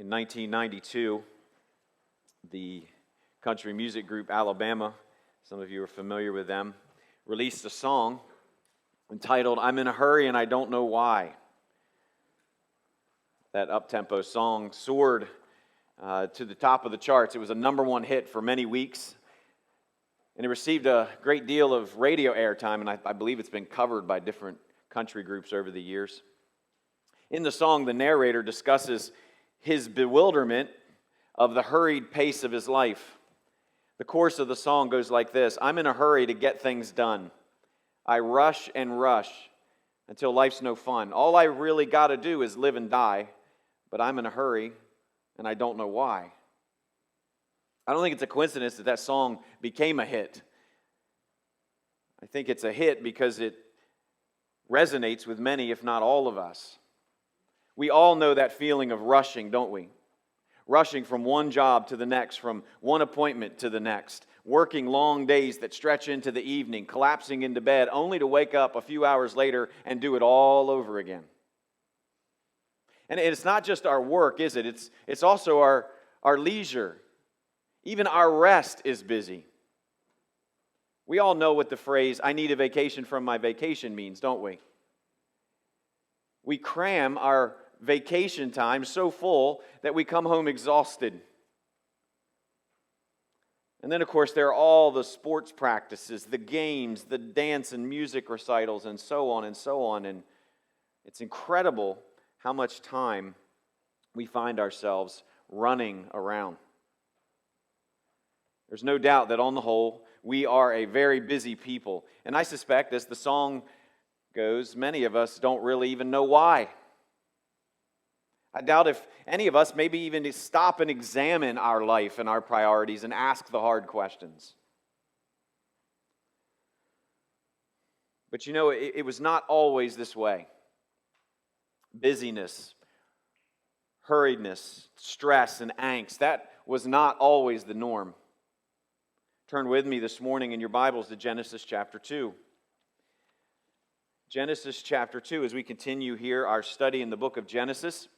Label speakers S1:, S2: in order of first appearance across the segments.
S1: In 1992, the country music group Alabama, some of you are familiar with them, released a song entitled, "I'm in a Hurry and I Don't Know Why." That up-tempo song soared to the top of the charts. It was a number one hit for many weeks, and it received a great deal of radio airtime, and I believe it's been covered by different country groups over the years. In the song, the narrator discusses his bewilderment of the hurried pace of his life. The chorus of the song goes like this: "I'm in a hurry to get things done. I rush and rush until life's no fun. All I really got to do is live and die, but I'm in a hurry and I don't know why." I don't think it's a coincidence that that song became a hit. I think it's a hit because it resonates with many, if not all of us. We all know that feeling of rushing, don't we? Rushing from one job to the next, from one appointment to the next, working long days that stretch into the evening, collapsing into bed, only to wake up a few hours later and do it all over again. And it's not just our work, is it? It's also our leisure. Even our rest is busy. We all know what the phrase, "I need a vacation from my vacation" means, don't we? We cram our vacation time so full that we come home exhausted. And then, of course, there are all the sports practices, the games, the dance and music recitals, and so on and so on. And it's incredible how much time we find ourselves running around. There's no doubt that on the whole, we are a very busy people. And I suspect, as the song goes, many of us don't really even know why. I doubt if any of us maybe even stop and examine our life and our priorities and ask the hard questions. But you know, it was not always this way. Busyness, hurriedness, stress, and angst, that was not always the norm. Turn with me this morning in your Bibles to Genesis chapter 2. Genesis chapter 2, as we continue here our study in the book of Genesis.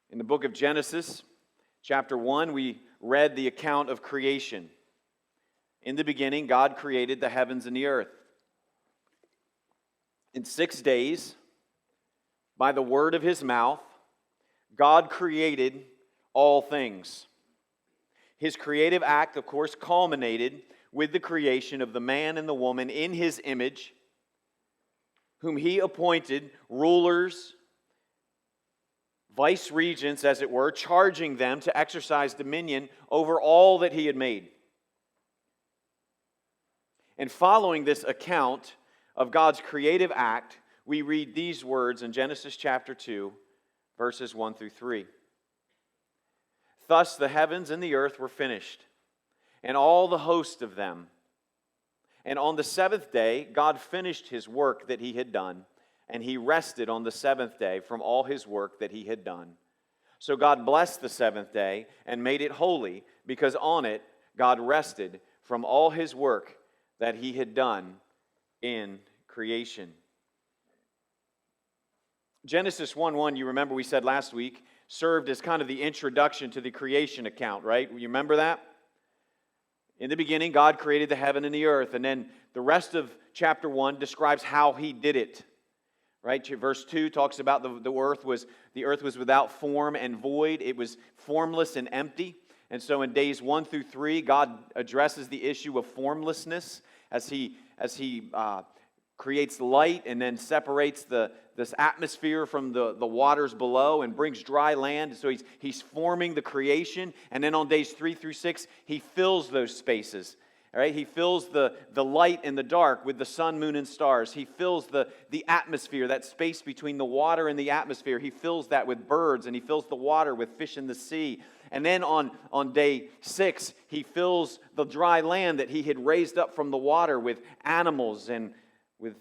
S1: In the book of Genesis, chapter 1, we read the account of creation. In the beginning, God created the heavens and the earth. In 6 days, by the word of his mouth, God created all things. His creative act, of course, culminated with the creation of the man and the woman in his image, whom he appointed rulers, vice regents, as it were, charging them to exercise dominion over all that he had made. And following this account of God's creative act, we read these words in Genesis chapter 2, verses 1 through 3. "Thus the heavens and the earth were finished, and all the host of them. And on the seventh day, God finished his work that he had done, and he rested on the seventh day from all his work that he had done. So God blessed the seventh day and made it holy, because on it God rested from all his work that he had done in creation." Genesis 1:1, you remember we said last week, served as kind of the introduction to the creation account, right? You remember that? In the beginning, God created the heaven and the earth, and then the rest of chapter 1 describes how he did it. Right? Verse 2 talks about the earth was without form and void. It was formless and empty. And so in days 1 through 3, God addresses the issue of formlessness as he creates light and then separates this atmosphere from the waters below and brings dry land. So he's forming the creation. And then on days 3 through 6, he fills those spaces. All right, he fills the light and the dark with the sun, moon, and stars. He fills the atmosphere, that space between the water and the atmosphere. He fills that with birds, and he fills the water with fish in the sea. And then on day 6, he fills the dry land that he had raised up from the water with animals and with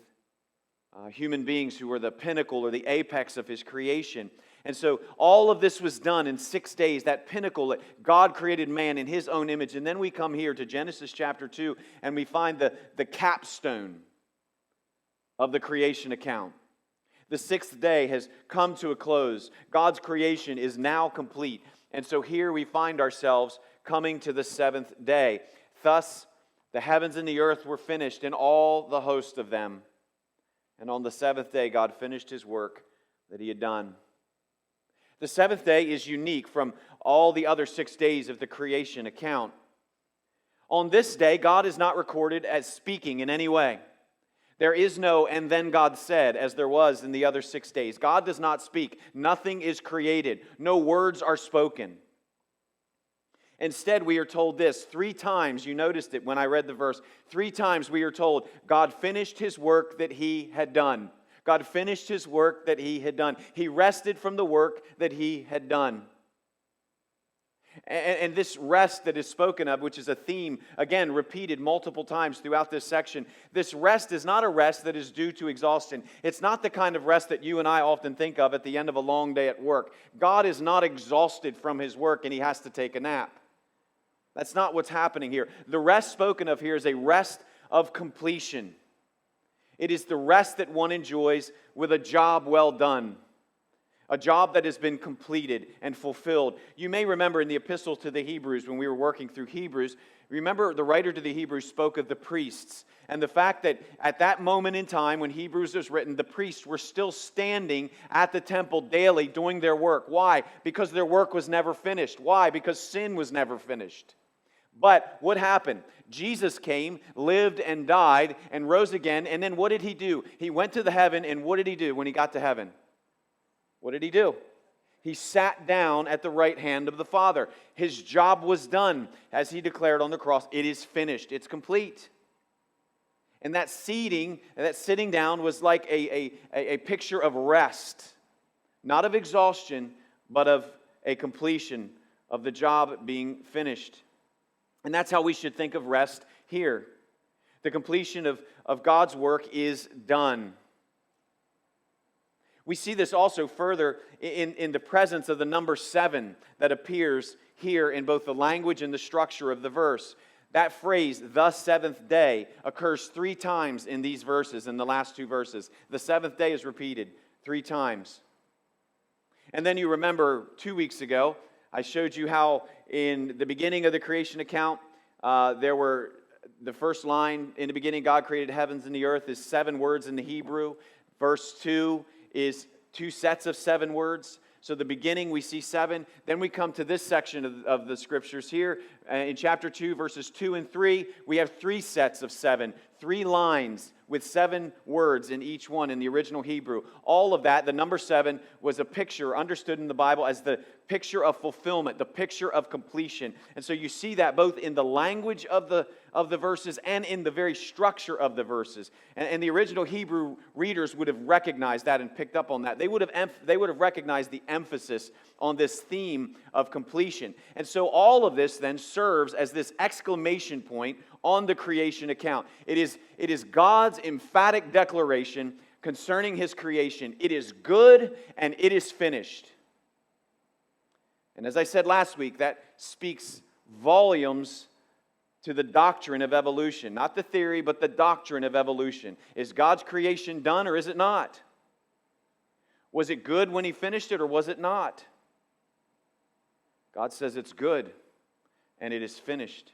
S1: human beings who were the pinnacle or the apex of his creation. And so all of this was done in 6 days, that pinnacle that God created man in his own image. And then we come here to Genesis chapter 2 and we find the capstone of the creation account. The sixth day has come to a close. God's creation is now complete. And so here we find ourselves coming to the seventh day. Thus, the heavens and the earth were finished, and all the host of them. And on the seventh day, God finished His work that He had done. The seventh day is unique from all the other 6 days of the creation account. On this day, God is not recorded as speaking in any way. There is no "and then God said" as there was in the other 6 days. God does not speak. Nothing is created. No words are spoken. Instead, we are told this 3 times. You noticed it when I read the verse. 3 times we are told God finished His work that He had done. God finished His work that He had done. He rested from the work that He had done. And this rest that is spoken of, which is a theme, again, repeated multiple times throughout this section, this rest is not a rest that is due to exhaustion. It's not the kind of rest that you and I often think of at the end of a long day at work. God is not exhausted from His work and He has to take a nap. That's not what's happening here. The rest spoken of here is a rest of completion. It is the rest that one enjoys with a job well done. A job that has been completed and fulfilled. You may remember in the epistle to the Hebrews, when we were working through Hebrews, remember the writer to the Hebrews spoke of the priests and the fact that at that moment in time when Hebrews was written, the priests were still standing at the temple daily doing their work. Why? Because their work was never finished. Why? Because sin was never finished. But what happened? Jesus came, lived and died and rose again, and then what did He do? He went to the heaven, and what did He do when He got to heaven? What did He do? He sat down at the right hand of the Father. His job was done. As He declared on the cross, it is finished. It's complete. And that sitting down was like a picture of rest. Not of exhaustion, but of a completion of the job being finished. And that's how we should think of rest here. The completion of God's work is done. We see this also further in the presence of the number 7 that appears here in both the language and the structure of the verse. That phrase, the seventh day, occurs 3 times in these verses, in the last 2 verses. The seventh day is repeated 3 times. And then you remember 2 weeks ago, I showed you how in the beginning of the creation account, there were the first line, in the beginning God created heavens and the earth, is 7 words in the Hebrew. Verse 2 is 2 sets of 7 words. So the beginning we see 7. Then we come to this section of the scriptures here. In chapter 2, verses 2 and 3, we have 3 sets of 7. 3 lines with 7 words in each one in the original Hebrew. All of that, the number 7, was a picture understood in the Bible as the picture of fulfillment, the picture of completion. And so you see that both in the language of the verses and in the very structure of the verses. And the original Hebrew readers would have recognized that and picked up on that. They would have recognized the emphasis on this theme of completion. And so all of this then serves as this exclamation point on the creation account. It is God's emphatic declaration concerning His creation. It is good and it is finished. And as I said last week, that speaks volumes to the doctrine of evolution. Not the theory, but the doctrine of evolution. Is God's creation done or is it not? Was it good when He finished it or was it not? God says it's good and it is finished.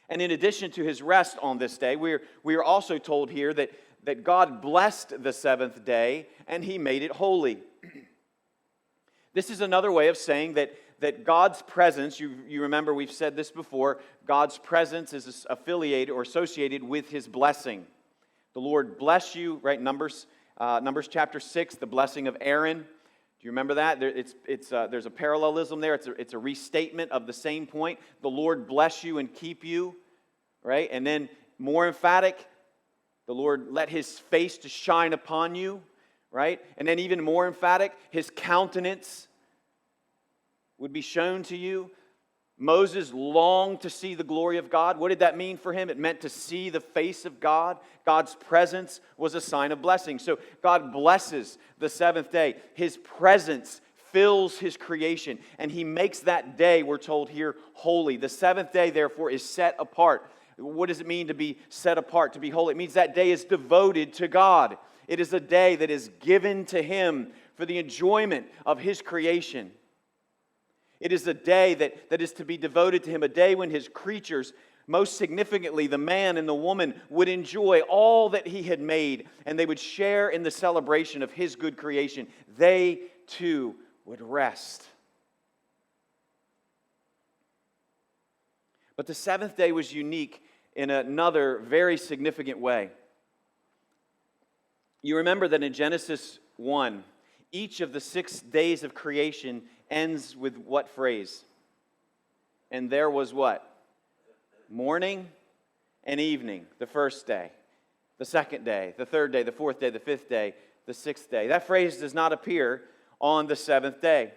S1: And in addition to His rest on this day, we are also told here that God blessed the seventh day and He made it holy. This is another way of saying that God's presence, you remember we've said this before, God's presence is affiliated or associated with His blessing. The Lord bless you, right? Numbers chapter 6, the blessing of Aaron. Do you remember that? There's a parallelism there. It's a restatement of the same point. The Lord bless you and keep you, right? And then more emphatic, the Lord let His face to shine upon you, right? And then even more emphatic, His countenance would be shown to you. Moses longed to see the glory of God. What did that mean for him? It meant to see the face of God. God's presence was a sign of blessing. So God blesses the seventh day. His presence fills His creation, and He makes that day, we're told here, holy. The seventh day, therefore, is set apart. What does it mean to be set apart, to be holy? It means that day is devoted to God. It is a day that is given to Him for the enjoyment of His creation. It is a day that is to be devoted to Him, a day when His creatures, most significantly the man and the woman, would enjoy all that He had made, and they would share in the celebration of His good creation. They too would rest. But the seventh day was unique in another very significant way. You remember that in Genesis 1, each of the 6 days of creation ends with what phrase? And there was what? Morning and evening, the first day, the second day, the third day, the fourth day, the fifth day, the sixth day. That phrase does not appear on the seventh day.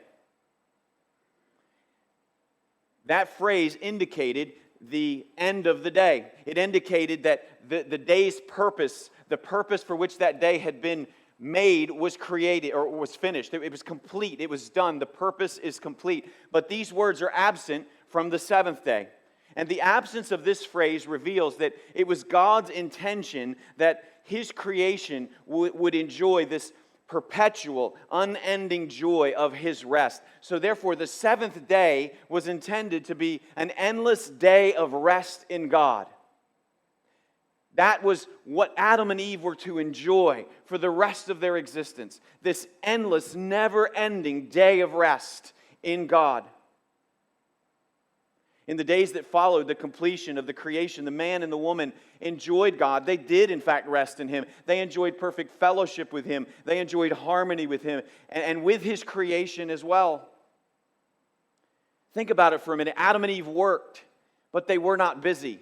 S1: That phrase indicated the end of the day. It indicated that the day's purpose, the purpose for which that day had been made, was created or was finished. It was complete. It was done. The purpose is complete. But these words are absent from the seventh day. And the absence of this phrase reveals that it was God's intention that His creation would enjoy this perpetual, unending joy of His rest. So therefore, the seventh day was intended to be an endless day of rest in God. That was what Adam and Eve were to enjoy for the rest of their existence. This endless, never-ending day of rest in God. In the days that followed the completion of the creation, the man and the woman enjoyed God. They did, in fact, rest in Him. They enjoyed perfect fellowship with Him. They enjoyed harmony with Him and with His creation as well. Think about it for a minute. Adam and Eve worked, but they were not busy.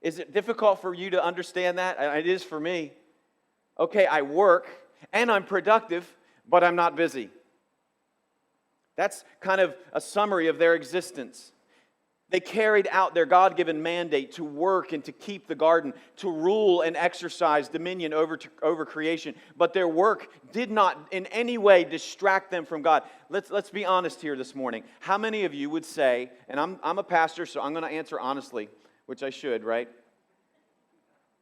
S1: Is it difficult for you to understand that? It is for me. Okay, I work and I'm productive, but I'm not busy. That's kind of a summary of their existence. They carried out their God-given mandate to work and to keep the garden, to rule and exercise dominion over creation. But their work did not in any way distract them from God. Let's be honest here this morning. How many of you would say, and I'm a pastor, so I'm going to answer honestly, which I should, right?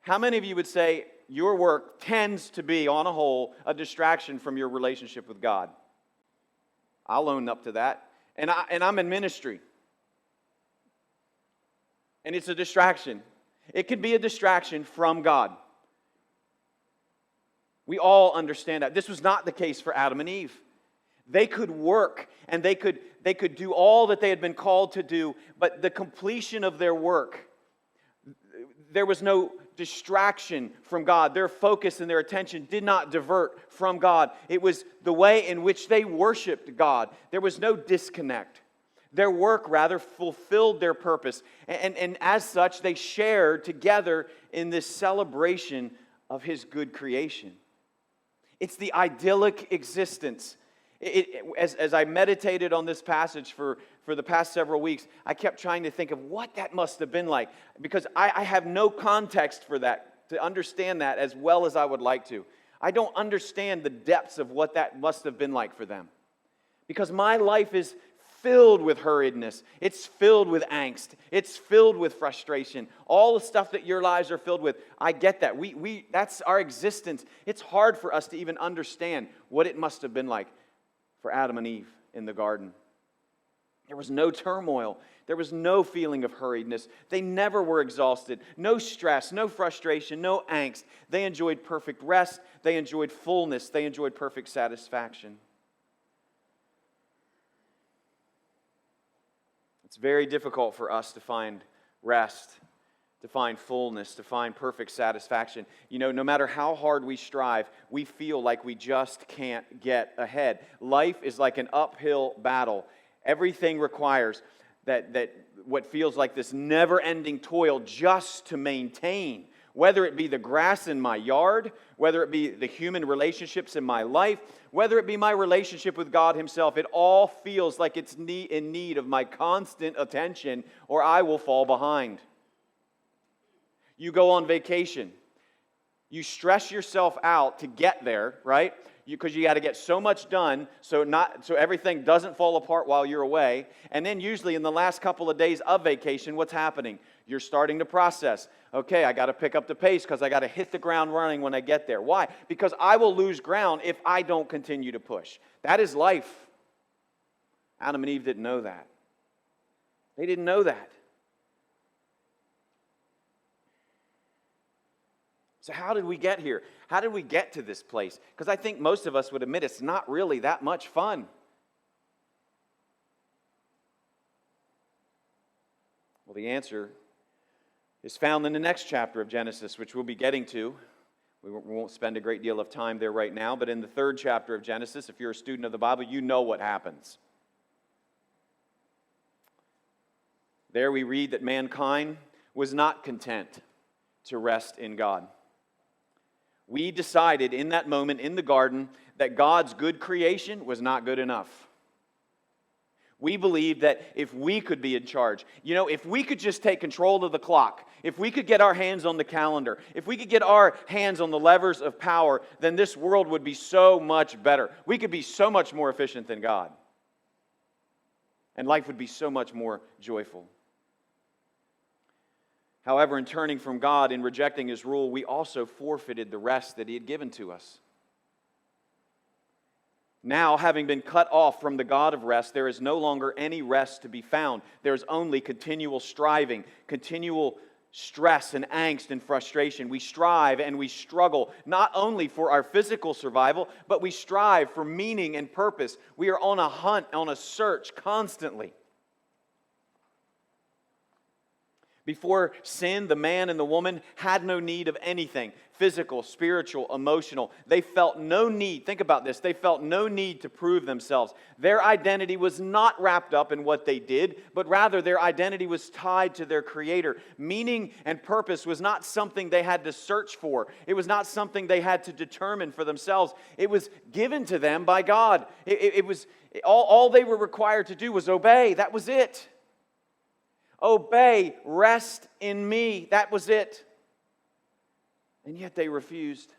S1: How many of you would say your work tends to be, on a whole, a distraction from your relationship with God? I'll own up to that. And I'm in ministry. And it's a distraction. It can be a distraction from God. We all understand that. This was not the case for Adam and Eve. They could work and they could do all that they had been called to do, but the completion of their work, there was no distraction from God. Their focus and their attention did not divert from God. It was the way in which they worshiped God. There was no disconnect. Their work, rather, fulfilled their purpose. And as such, they shared together in this celebration of His good creation. It's the idyllic existence. As I meditated on this passage for the past several weeks, I kept trying to think of what that must have been like, because I have no context for that, to understand that as well as I would like to. I don't understand the depths of what that must have been like for them, because my life is filled with hurriedness. It's filled with angst. It's filled with frustration. All the stuff that your lives are filled with, I get that. That's our existence. It's hard for us to even understand what it must have been like for Adam and Eve in the garden. There was no turmoil. There was no feeling of hurriedness. They never were exhausted. No stress, no frustration, no angst. They enjoyed perfect rest. They enjoyed fullness. They enjoyed perfect satisfaction. It's very difficult for us to find rest, to find fullness, to find perfect satisfaction. You know, no matter how hard we strive, we feel like we just can't get ahead. Life is like an uphill battle. Everything requires that what feels like this never-ending toil just to maintain, whether it be the grass in my yard, whether it be the human relationships in my life, whether it be my relationship with God Himself. It all feels like it's in need of my constant attention, or I will fall behind. You go on vacation. You stress yourself out to get there, right? because you got to get so much done so everything doesn't fall apart while you're away. And then usually in the last couple of days of vacation, what's happening? You're starting to process. Okay, I got to pick up the pace because I got to hit the ground running when I get there. Why? Because I will lose ground if I don't continue to push. That is life. Adam and Eve didn't know that. They didn't know that. So how did we get here? How did we get to this place? Because I think most of us would admit it's not really that much fun. Well, the answer is found in the next chapter of Genesis, which we'll be getting to. We won't spend a great deal of time there right now, but in the 3rd chapter of Genesis, if you're a student of the Bible, you know what happens. There we read that mankind was not content to rest in God. We decided in that moment in the garden that God's good creation was not good enough. We believed that if we could be in charge, if we could just take control of the clock, if we could get our hands on the calendar, if we could get our hands on the levers of power, then this world would be so much better. We could be so much more efficient than God. And life would be so much more joyful. However, in turning from God and rejecting His rule, we also forfeited the rest that He had given to us. Now, having been cut off from the God of rest, there is no longer any rest to be found. There's only continual striving, continual stress and angst and frustration. We strive and we struggle, not only for our physical survival, but we strive for meaning and purpose. We are on a hunt, on a search constantly. Before sin, the man and the woman had no need of anything, physical, spiritual, emotional. They felt no need, think about this, they felt no need to prove themselves. Their identity was not wrapped up in what they did, but rather their identity was tied to their Creator. Meaning and purpose was not something they had to search for. It was not something they had to determine for themselves. It was given to them by God. All they were required to do was obey. That was it. Obey, rest in me. That was it. And yet they refused.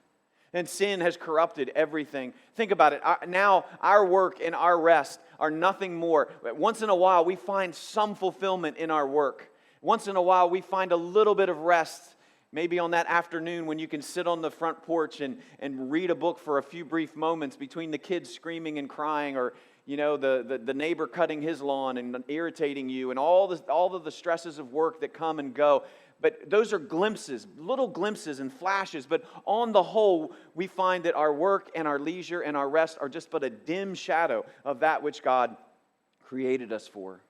S1: And sin has corrupted everything. Think about it. Now our work and our rest are nothing more. Once in a while we find some fulfillment in our work. Once in a while we find a little bit of rest. Maybe on that afternoon when you can sit on the front porch and read a book for a few brief moments between the kids screaming and crying, or the neighbor cutting his lawn and irritating you, and all of the stresses of work that come and go. But those are glimpses, little glimpses and flashes. But on the whole, we find that our work and our leisure and our rest are just but a dim shadow of that which God created us for.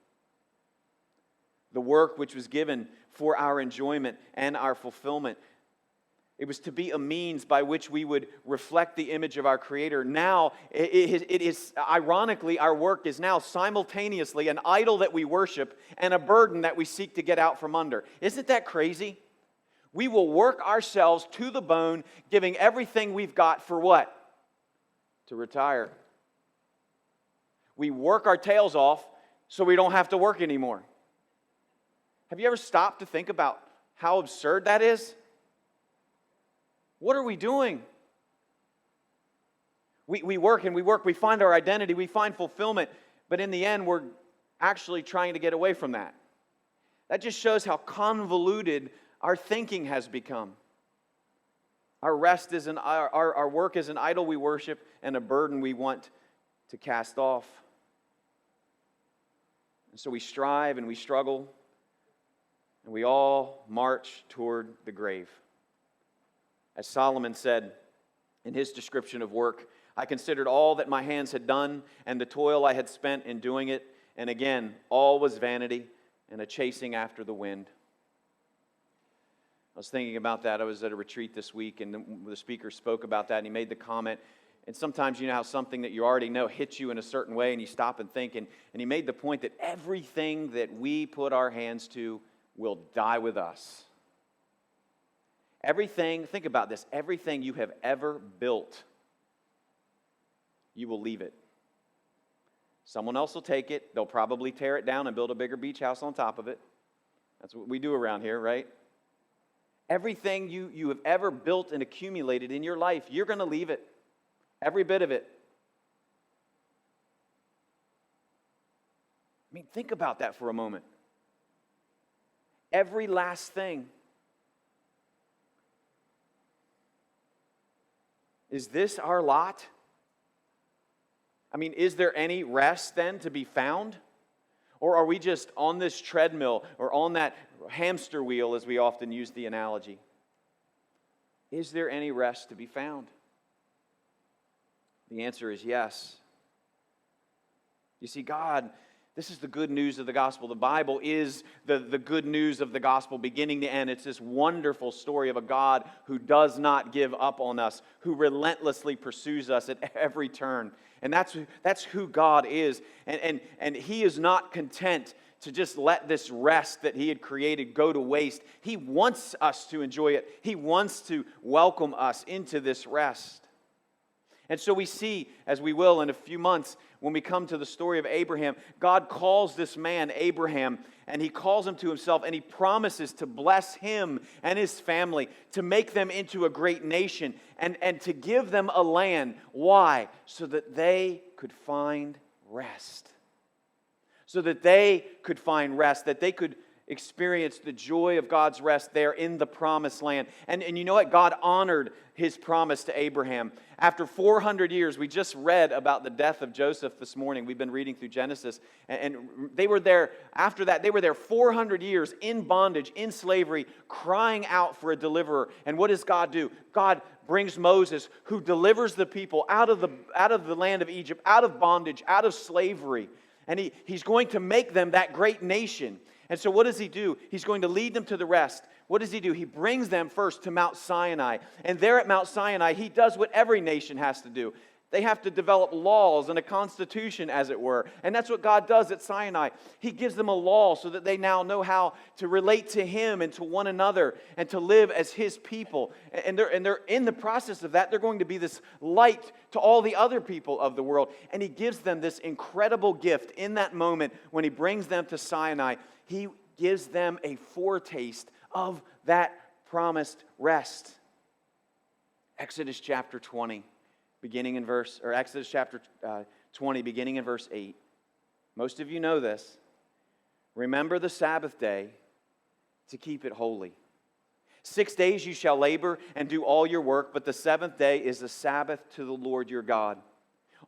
S1: The work which was given for our enjoyment and our fulfillment. It was to be a means by which we would reflect the image of our Creator. Now, it is ironically, our work is now simultaneously an idol that we worship and a burden that we seek to get out from under. Isn't that crazy? We will work ourselves to the bone, giving everything we've got for what? To retire. We work our tails off so we don't have to work anymore. Have you ever stopped to think about how absurd that is? What are we doing? We work and we work, we find our identity, we find fulfillment, but in the end, we're actually trying to get away from that. That just shows how convoluted our thinking has become. Our rest is our work is an idol we worship and a burden we want to cast off. And so we strive and we struggle, and we all march toward the grave. As Solomon said in his description of work, I considered all that my hands had done and the toil I had spent in doing it, and again, all was vanity and a chasing after the wind. I was thinking about that. I was at a retreat this week, and the speaker spoke about that, and he made the comment, and sometimes you know how something that you already know hits you in a certain way, and you stop and think, and he made the point that everything that we put our hands to will die with us. Everything, think about this, everything you have ever built, you will leave it. Someone else will take it. They'll probably tear it down and build a bigger beach house on top of it. That's what we do around here, right? Everything you have ever built and accumulated in your life, you're going to leave it. Every bit of it. I mean, think about that for a moment. Every last thing. Is this our lot? I mean, is there any rest then to be found? Or are we just on this treadmill or on that hamster wheel, as we often use the analogy? Is there any rest to be found? The answer is yes. You see, God, this is the good news of the gospel. The Bible is the good news of the gospel beginning to end. It's this wonderful story of a God who does not give up on us, who relentlessly pursues us at every turn. And that's who God is. And He is not content to just let this rest that He had created go to waste. He wants us to enjoy it. He wants to welcome us into this rest. And so we see, as we will in a few months, when we come to the story of Abraham, God calls this man Abraham, and He calls him to Himself, and He promises to bless him and his family, to make them into a great nation, and to give them a land. Why? So that they could find rest. So that they could find rest, that they could experience the joy of God's rest there in the promised land. And you know what? God honored His promise to Abraham. After 400 years, we just read about the death of Joseph this morning. We've been reading through Genesis. And they were there, after that, they were there 400 years in bondage, in slavery, crying out for a deliverer. And what does God do? God brings Moses, who delivers the people out of the land of Egypt, out of bondage, out of slavery. And he's going to make them that great nation. And so what does He do? He's going to lead them to the rest. What does He do? He brings them first to Mount Sinai. And there at Mount Sinai, He does what every nation has to do. They have to develop laws and a constitution, as it were. And that's what God does at Sinai. He gives them a law so that they now know how to relate to Him and to one another and to live as His people. And they're in the process of that. They're going to be this light to all the other people of the world. And He gives them this incredible gift in that moment when He brings them to Sinai. He gives them a foretaste of that promised rest. Exodus chapter 20. Exodus chapter 20, beginning in verse 8. Most of you know this. Remember the Sabbath day to keep it holy. 6 days you shall labor and do all your work, but the seventh day is the Sabbath to the Lord your God.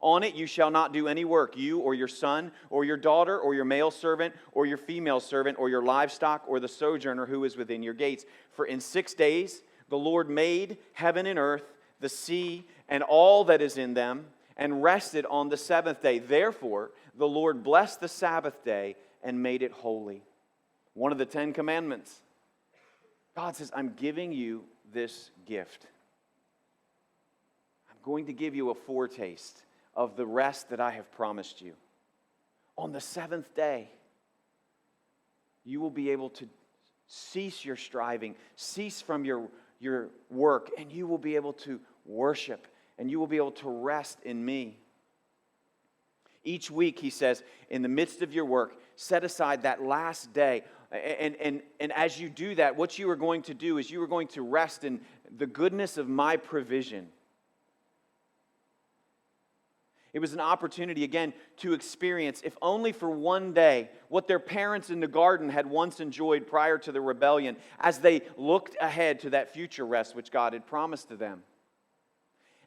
S1: On it you shall not do any work, you or your son or your daughter or your male servant or your female servant or your livestock or the sojourner who is within your gates. For in 6 days the Lord made heaven and earth, the sea, and all that is in them, and rested on the seventh day. Therefore, the Lord blessed the Sabbath day and made it holy. One of the 10 commandments. God says, I'm giving you this gift. I'm going to give you a foretaste of the rest that I have promised you. On the seventh day, you will be able to cease your striving, cease from your work, and you will be able to worship, and you will be able to rest in me. Each week, He says, in the midst of your work, set aside that last day. And as you do that, what you are going to do is you are going to rest in the goodness of my provision. It was an opportunity, again, to experience, if only for one day, what their parents in the garden had once enjoyed prior to the rebellion, as they looked ahead to that future rest which God had promised to them.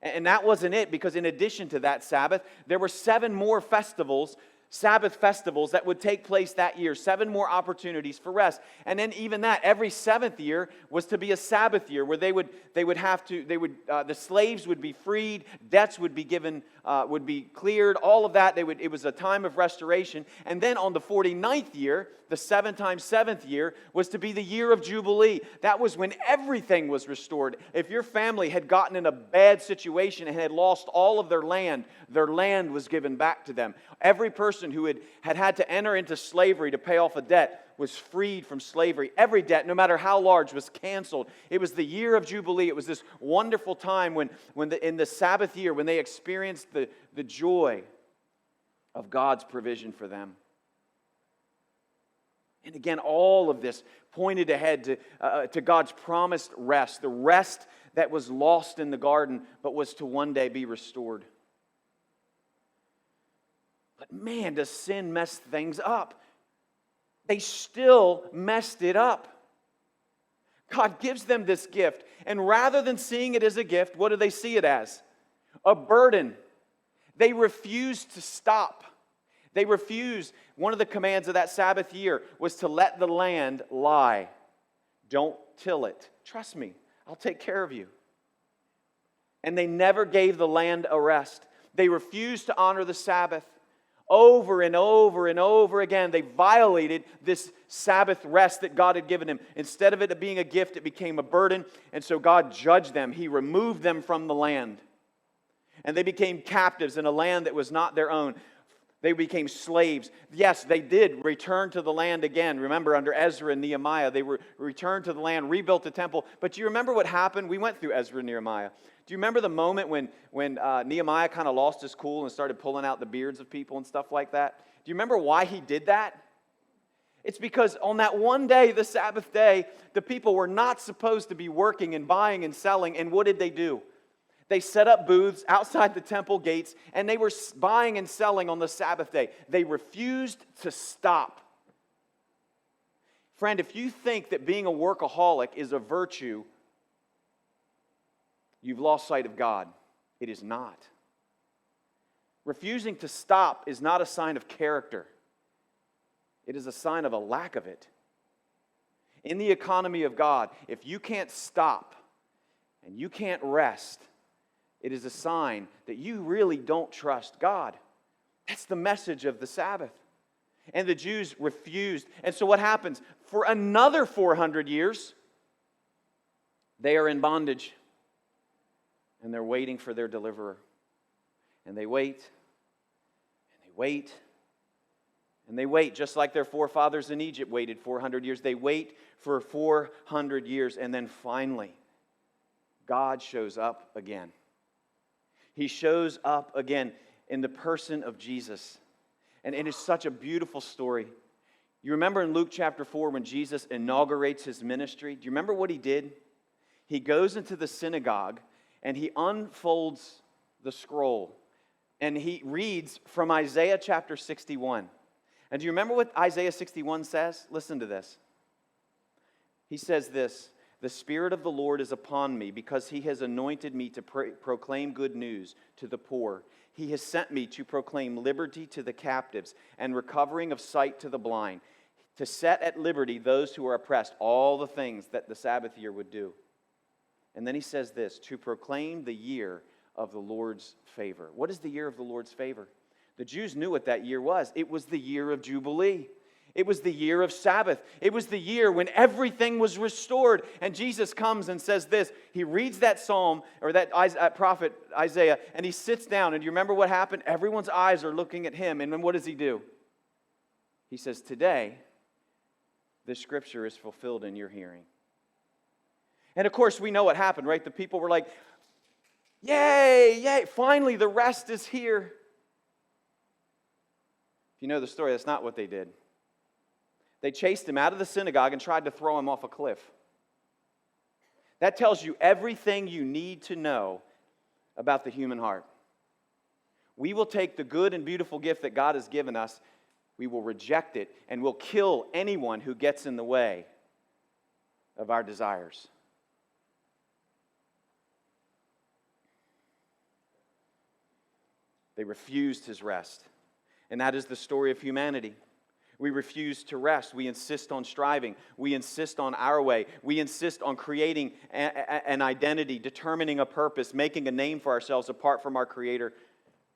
S1: And that wasn't it, because in addition to that Sabbath, there were 7 more festivals, Sabbath festivals, that would take place that year. 7 more opportunities for rest. And then even that, every 7th year was to be a Sabbath year, where the slaves would be freed, debts would be given, would be cleared, all of that. It was a time of restoration. And then on the 49th year, the 7 times 7th year, was to be the year of Jubilee. That was when everything was restored. If your family had gotten in a bad situation and had lost all of their land was given back to them. Every person who had to enter into slavery to pay off a debt was freed from slavery. Every debt, no matter how large, was canceled. It was the year of Jubilee. It was this wonderful time in the Sabbath year, when they experienced the joy of God's provision for them. And again, all of this pointed ahead to God's promised rest, the rest that was lost in the garden, but was to one day be restored. But man, does sin mess things up. They still messed it up. God gives them this gift, and rather than seeing it as a gift, what do they see it as? A burden. They refuse to stop. They refuse. One of the commands of that Sabbath year was to let the land lie. Don't till it. Trust me, I'll take care of you. And they never gave the land a rest. They refused to honor the Sabbath. Over and over and over again, they violated this Sabbath rest that God had given them. Instead of it being a gift, it became a burden. And so God judged them. He removed them from the land. And they became captives in a land that was not their own. They became slaves. Yes, they did return to the land again. Remember, under Ezra and Nehemiah, they returned to the land, rebuilt the temple. But do you remember what happened? We went through Ezra and Nehemiah. Do you remember the moment when Nehemiah kind of lost his cool and started pulling out the beards of people and stuff like that? Do you remember why he did that? It's because on that one day, the Sabbath day, the people were not supposed to be working and buying and selling. And what did they do? They set up booths outside the temple gates, and they were buying and selling on the Sabbath day. They refused to stop. Friend, if you think that being a workaholic is a virtue, you've lost sight of God. It is not. Refusing to stop is not a sign of character. It is a sign of a lack of it. In the economy of God, if you can't stop and you can't rest, it is a sign that you really don't trust God. That's the message of the Sabbath. And the Jews refused. And so what happens? For another 400 years, they are in bondage. And they're waiting for their deliverer. And they wait. And they wait. And they wait, just like their forefathers in Egypt waited 400 years. They wait for 400 years. And then finally, God shows up again. He shows up again in the person of Jesus. And it is such a beautiful story. You remember in Luke chapter 4 when Jesus inaugurates his ministry? Do you remember what he did? He goes into the synagogue and he unfolds the scroll. And he reads from Isaiah chapter 61. And do you remember what Isaiah 61 says? Listen to this. He says this. The Spirit of the Lord is upon me because He has anointed me to proclaim good news to the poor. He has sent me to proclaim liberty to the captives and recovering of sight to the blind, to set at liberty those who are oppressed, all the things that the Sabbath year would do. And then He says this, to proclaim the year of the Lord's favor. What is the year of the Lord's favor? The Jews knew what that year was. It was the year of Jubilee. It was the year of Sabbath. It was the year when everything was restored. And Jesus comes and says this. He reads that psalm, or that prophet Isaiah, and he sits down. And do you remember what happened? Everyone's eyes are looking at him. And then what does he do? He says, today, this scripture is fulfilled in your hearing. And of course, we know what happened, right? The people were like, yay, yay, finally the rest is here. If you know the story, that's not what they did. They chased him out of the synagogue and tried to throw him off a cliff. That tells you everything you need to know about the human heart. We will take the good and beautiful gift that God has given us, we will reject it, and we'll kill anyone who gets in the way of our desires. They refused his rest. And that is the story of humanity. We refuse to rest. We insist on striving. We insist on our way. We insist on creating an identity, determining a purpose, making a name for ourselves apart from our Creator.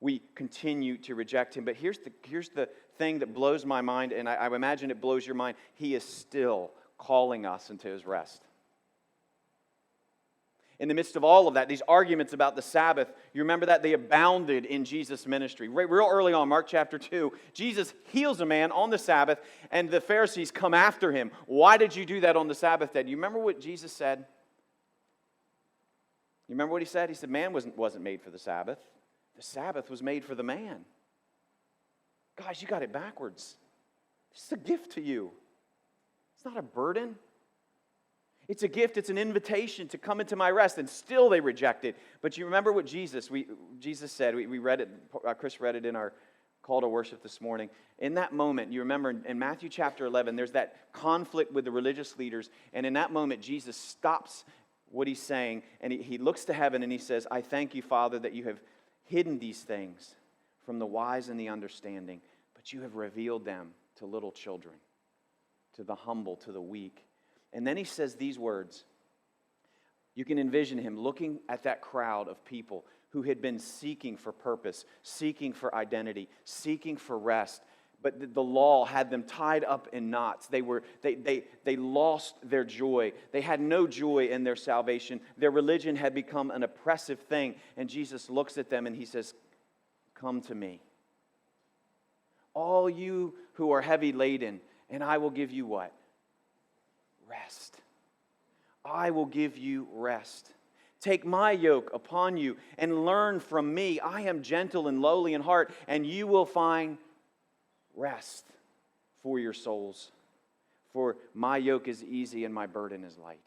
S1: We continue to reject Him. But here's the thing that blows my mind, and I imagine it blows your mind. He is still calling us into His rest. In the midst of all of that, these arguments about the Sabbath, you remember that they abounded in Jesus' ministry. Real early on, Mark chapter 2, Jesus heals a man on the Sabbath, and the Pharisees come after him. Why did you do that on the Sabbath day? Do you remember what Jesus said? You remember what He said? He said, man wasn't made for the Sabbath. The Sabbath was made for the man. Guys, you got it backwards. This is a gift to you. It's not a burden. It's a gift. It's an invitation to come into my rest, and still they reject it. But you remember what Jesus said. We read it. Chris read it in our call to worship this morning. In that moment, you remember in Matthew chapter 11, there's that conflict with the religious leaders. And in that moment, Jesus stops what he's saying, and he looks to heaven and he says, I thank you, Father, that you have hidden these things from the wise and the understanding, but you have revealed them to little children, to the humble, to the weak. And then he says these words. You can envision him looking at that crowd of people who had been seeking for purpose, seeking for identity, seeking for rest. But the law had them tied up in knots. They lost their joy. They had no joy in their salvation. Their religion had become an oppressive thing. And Jesus looks at them and he says, come to me. All you who are heavy laden, and I will give you what? Rest. I will give you rest. Take my yoke upon you and learn from me. I am gentle and lowly in heart, and you will find rest for your souls. For my yoke is easy and my burden is light.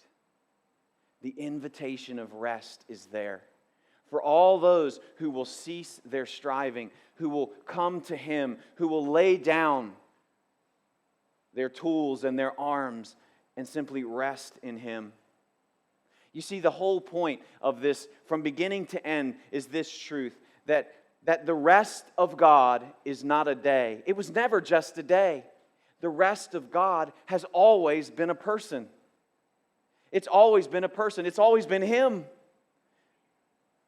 S1: The invitation of rest is there. For all those who will cease their striving, who will come to Him, who will lay down their tools and their arms and simply rest in Him. You see, the whole point of this, from beginning to end, is this truth, that the rest of God is not a day. It was never just a day. The rest of God has always been a person. It's always been a person. It's always been Him.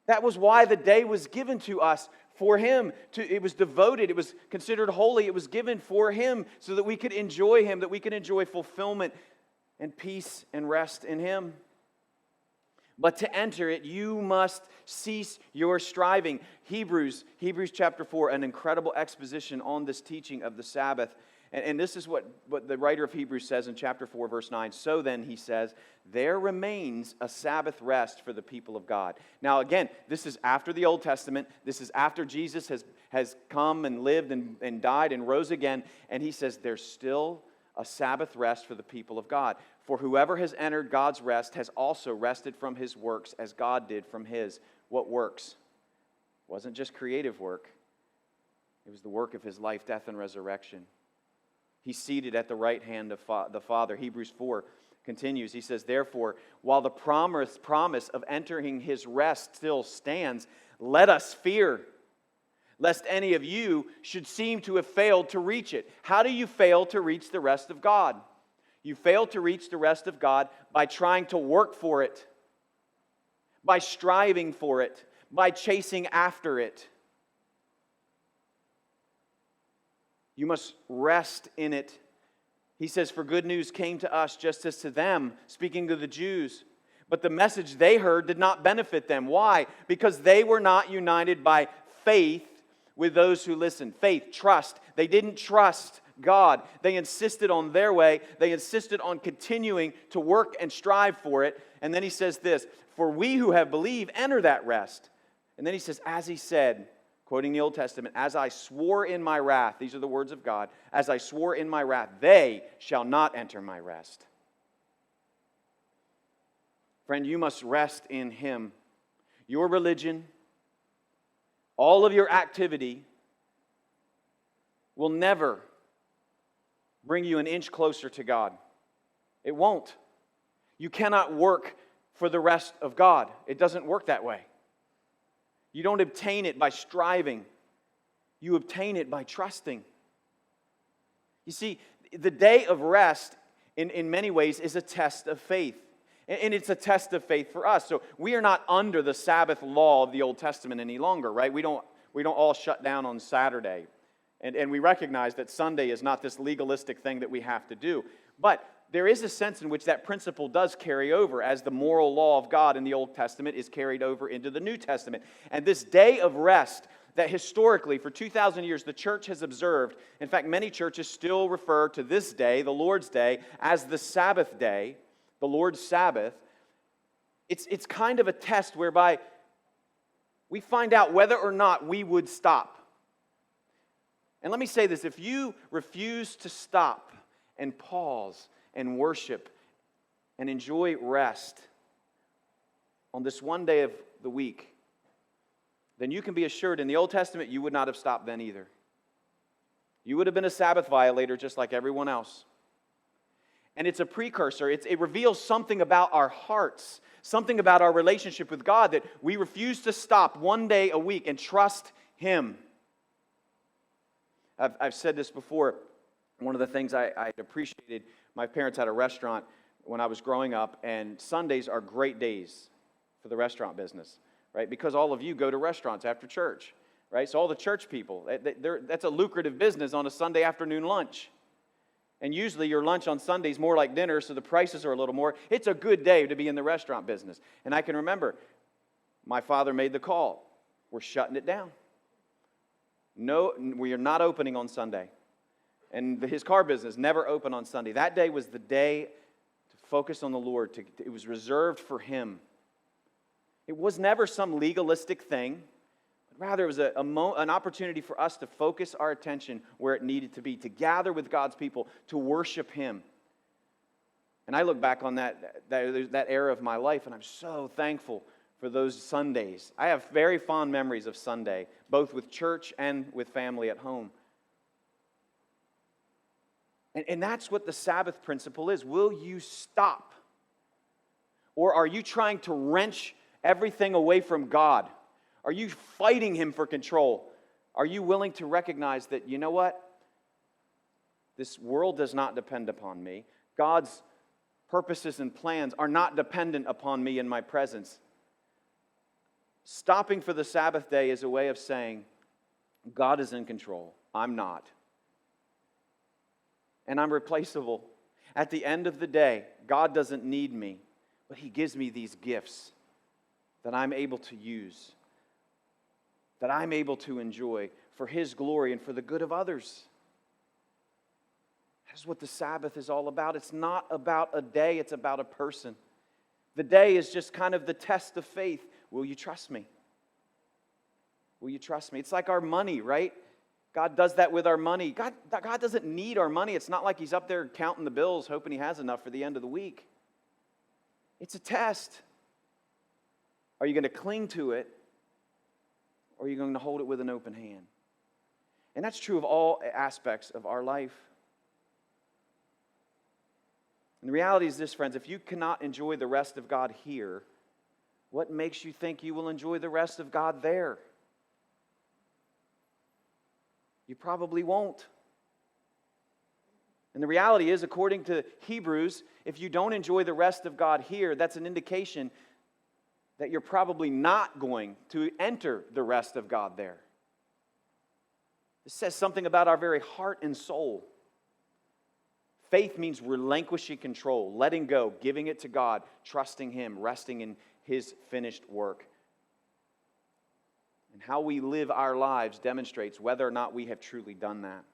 S1: That was why the day was given to us for Him. It was devoted. It was considered holy. It was given for Him so that we could enjoy Him, that we could enjoy fulfillment and peace and rest in Him. But to enter it, you must cease your striving. Hebrews chapter 4, an incredible exposition on this teaching of the Sabbath. And this is what the writer of Hebrews says in chapter 4, verse 9. So then, he says, there remains a Sabbath rest for the people of God. Now again, this is after the Old Testament. This is after Jesus has come and lived and died and rose again. And he says there's still a Sabbath rest for the people of God. For whoever has entered God's rest has also rested from his works as God did from His. What works? It wasn't just creative work. It was the work of His life, death, and resurrection. He's seated at the right hand of the Father. Hebrews 4 continues. He says, therefore, while the promise of entering His rest still stands, let us fear, lest any of you should seem to have failed to reach it. How do you fail to reach the rest of God? You fail to reach the rest of God by trying to work for it, by striving for it, by chasing after it. You must rest in it. He says, for good news came to us just as to them, speaking to the Jews. But the message they heard did not benefit them. Why? Because they were not united by faith with those who listened. Faith, trust. They didn't trust God. They insisted on their way. They insisted on continuing to work and strive for it. And then he says this, for we who have believed enter that rest. And then he says, as he said, quoting the Old Testament, as I swore in my wrath, these are the words of God, as I swore in my wrath, they shall not enter my rest. Friend, you must rest in Him. Your religion, all of your activity will never bring you an inch closer to God. It won't. You cannot work for the rest of God. It doesn't work that way. You don't obtain it by striving. You obtain it by trusting. You see, the day of rest, in many ways, is a test of faith. And it's a test of faith for us. So we are not under the Sabbath law of the Old Testament any longer, right? We don't all shut down on Saturday. And we recognize that Sunday is not this legalistic thing that we have to do. But there is a sense in which that principle does carry over, as the moral law of God in the Old Testament is carried over into the New Testament. And this day of rest that historically, for 2,000 years, the church has observed, in fact, many churches still refer to this day, the Lord's Day, as the Sabbath day, the Lord's Sabbath. It's kind of a test whereby we find out whether or not we would stop. And let me say this, if you refuse to stop and pause and worship and enjoy rest on this one day of the week, then you can be assured in the Old Testament you would not have stopped then either. You would have been a Sabbath violator just like everyone else. And it's a precursor. It reveals something about our hearts, something about our relationship with God, that we refuse to stop one day a week and trust Him. I've said this before. One of the things I appreciated, my parents had a restaurant when I was growing up, and Sundays are great days for the restaurant business, right? Because all of you go to restaurants after church, right? So all the church people, that's a lucrative business on a Sunday afternoon lunch. And usually your lunch on Sunday is more like dinner, so the prices are a little more. It's a good day to be in the restaurant business. And I can remember my father made the call. We're shutting it down. No, we are not opening on Sunday. And his car business never opened on Sunday. That day was the day to focus on the Lord. It was reserved for Him. It was never some legalistic thing. Rather, it was an opportunity for us to focus our attention where it needed to be, to gather with God's people, to worship Him. And I look back on that era of my life, and I'm so thankful for those Sundays. I have very fond memories of Sunday, both with church and with family at home. And that's what the Sabbath principle is. Will you stop? Or are you trying to wrench everything away from God? Are you fighting Him for control? Are you willing to recognize that, you know what? This world does not depend upon me. God's purposes and plans are not dependent upon me in my presence. Stopping for the Sabbath day is a way of saying, God is in control. I'm not. And I'm replaceable. At the end of the day, God doesn't need me, but He gives me these gifts that I'm able to use, that I'm able to enjoy for His glory and for the good of others. That's what the Sabbath is all about. It's not about a day, it's about a person. The day is just kind of the test of faith. Will you trust me? Will you trust me? It's like our money, right? God does that with our money. God doesn't need our money. It's not like He's up there counting the bills, hoping He has enough for the end of the week. It's a test. Are you going to cling to it, or are you going to hold it with an open hand? And that's true of all aspects of our life. And the reality is this, friends, if you cannot enjoy the rest of God here, what makes you think you will enjoy the rest of God there? You probably won't. And the reality is, according to Hebrews, if you don't enjoy the rest of God here, that's an indication that you're probably not going to enter the rest of God there. This says something about our very heart and soul. Faith means relinquishing control, letting go, giving it to God, trusting Him, resting in His finished work. And how we live our lives demonstrates whether or not we have truly done that.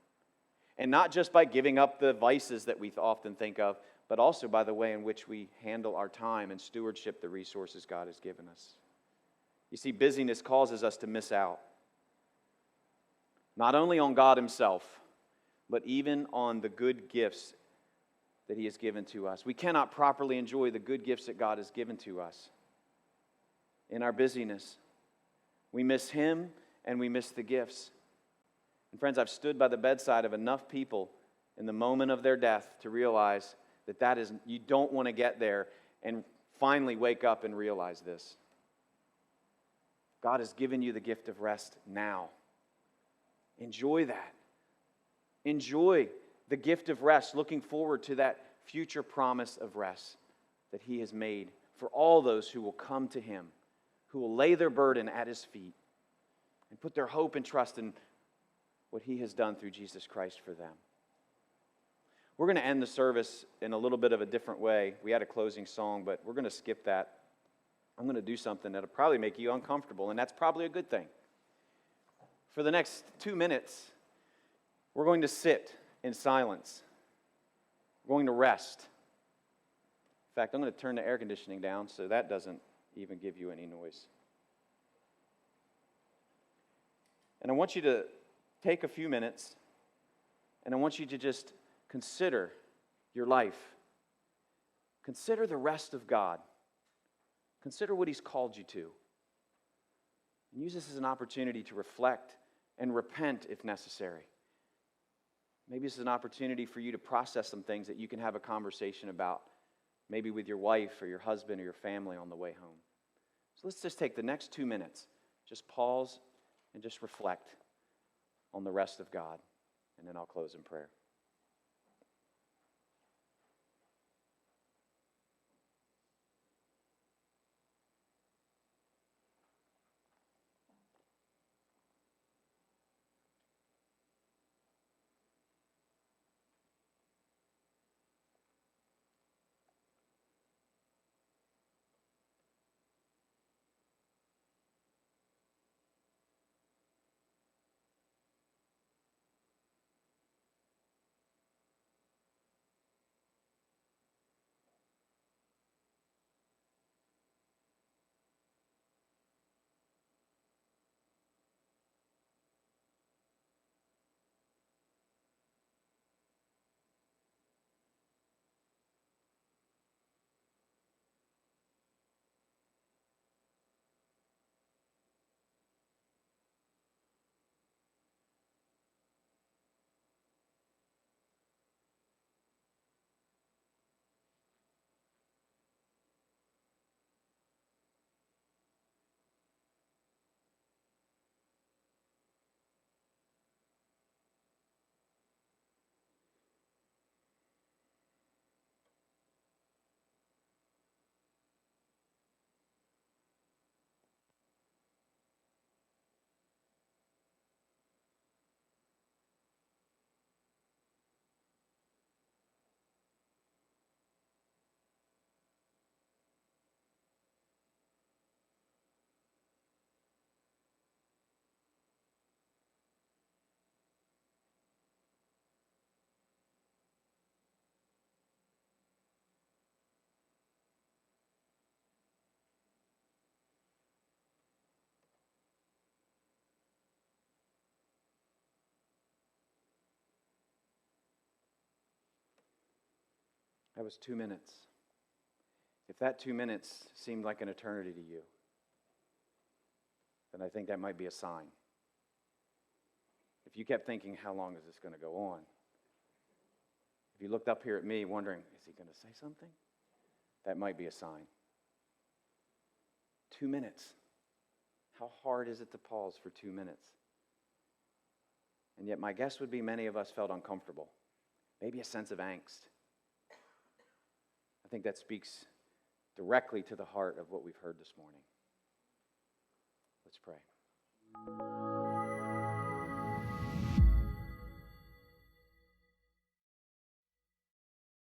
S1: And not just by giving up the vices that we often think of, but also by the way in which we handle our time and stewardship the resources God has given us. You see, busyness causes us to miss out. Not only on God Himself, but even on the good gifts that He has given to us. We cannot properly enjoy the good gifts that God has given to us in our busyness. We miss Him and we miss the gifts. And friends, I've stood by the bedside of enough people in the moment of their death to realize that is, you don't want to get there and finally wake up and realize this. God has given you the gift of rest now. Enjoy that. Enjoy the gift of rest, looking forward to that future promise of rest that He has made for all those who will come to Him, who will lay their burden at His feet and put their hope and trust in what He has done through Jesus Christ for them. We're going to end the service in a little bit of a different way. We had a closing song, but we're going to skip that. I'm going to do something that'll probably make you uncomfortable, and that's probably a good thing. For the next 2 minutes, we're going to sit in silence. We're going to rest. In fact, I'm going to turn the air conditioning down so that doesn't even give you any noise. And I want you to take a few minutes, and I want you to just consider your life consider the rest of God. Consider what He's called you to. And use this as an opportunity to reflect and repent if necessary. Maybe this is an opportunity for you to process some things that you can have a conversation about, maybe with your wife or your husband or your family on the way home. So let's just take the next 2 minutes, just pause and just reflect on the rest of God, and then I'll close in prayer. That was 2 minutes. If that 2 minutes seemed like an eternity to you, then I think that might be a sign. If you kept thinking, how long is this going to go on? If you looked up here at me wondering, is he going to say something? That might be a sign. 2 minutes. How hard is it to pause for 2 minutes? And yet my guess would be many of us felt uncomfortable. Maybe a sense of angst. I think that speaks directly to the heart of what we've heard this morning. Let's pray.